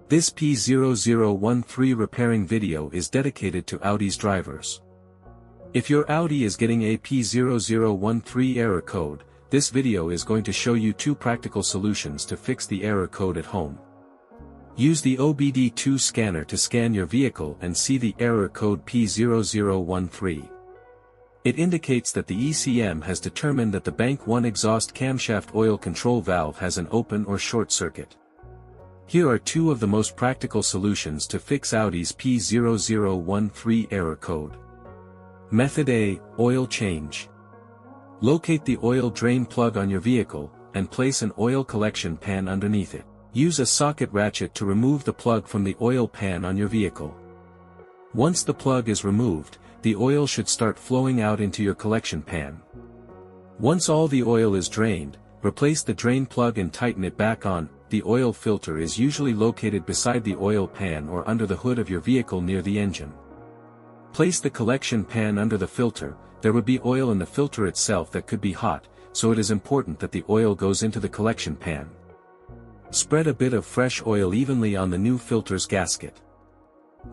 This P0013 repairing video is dedicated to Audi's drivers. If your Audi is getting a P0013 error code, this video is going to show you 2 practical solutions to fix the error code at home. Use the OBD2 scanner to scan your vehicle and see the error code P0013. It indicates that the ECM has determined that the bank 1 exhaust camshaft oil control valve has an open or short circuit. Here are 2 of the most practical solutions to fix Audi's P0013 error code. Method A, oil change. Locate the oil drain plug on your vehicle, and place an oil collection pan underneath it. Use a socket ratchet to remove the plug from the oil pan on your vehicle. Once the plug is removed, the oil should start flowing out into your collection pan. Once all the oil is drained, replace the drain plug and tighten it back on. The oil filter is usually located beside the oil pan or under the hood of your vehicle near the engine. Place the collection pan under the filter. There would be oil in the filter itself that could be hot, so it is important that the oil goes into the collection pan. Spread a bit of fresh oil evenly on the new filter's gasket.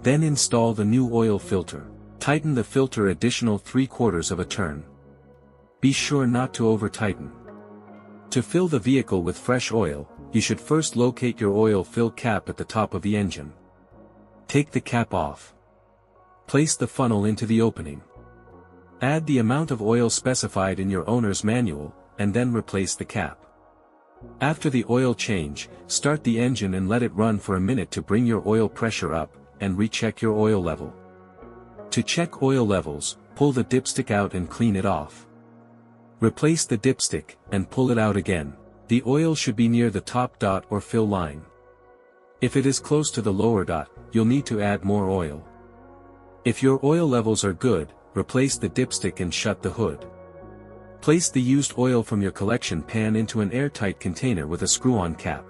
Then install the new oil filter. Tighten the filter additional 3/4 of a turn. Be sure not to over-tighten. To fill the vehicle with fresh oil, you should first locate your oil fill cap at the top of the engine. Take the cap off. Place the funnel into the opening. Add the amount of oil specified in your owner's manual, and then replace the cap. After the oil change, start the engine and let it run for a minute to bring your oil pressure up, and recheck your oil level. To check oil levels, pull the dipstick out and clean it off. Replace the dipstick, and pull it out again. The oil should be near the top dot or fill line. If it is close to the lower dot, you'll need to add more oil. If your oil levels are good, replace the dipstick and shut the hood. Place the used oil from your collection pan into an airtight container with a screw-on cap.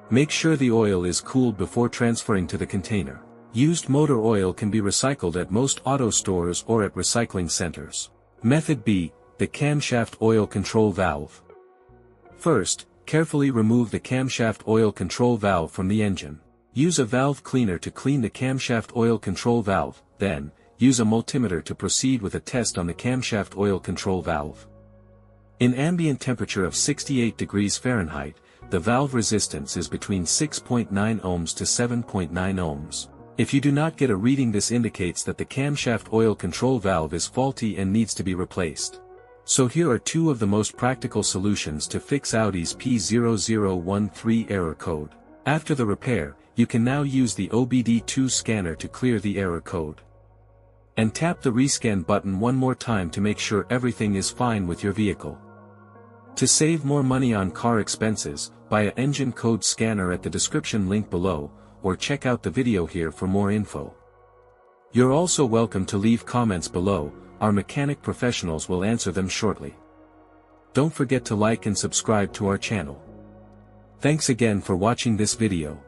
Make sure the oil is cooled before transferring to the container. Used motor oil can be recycled at most auto stores or at recycling centers. Method B, the camshaft oil control valve. First, carefully remove the camshaft oil control valve from the engine. Use a valve cleaner to clean the camshaft oil control valve, then, use a multimeter to proceed with a test on the camshaft oil control valve. In ambient temperature of 68 degrees Fahrenheit, the valve resistance is between 6.9 ohms to 7.9 ohms. If you do not get a reading, this indicates that the camshaft oil control valve is faulty and needs to be replaced. So here are 2 of the most practical solutions to fix Audi's P0013 error code. After the repair, you can now use the OBD2 scanner to clear the error code. And tap the rescan button one more time to make sure everything is fine with your vehicle. To save more money on car expenses, buy an engine code scanner at the description link below, or check out the video here for more info. You're also welcome to leave comments below. Our mechanic professionals will answer them shortly. Don't forget to like and subscribe to our channel. Thanks again for watching this video.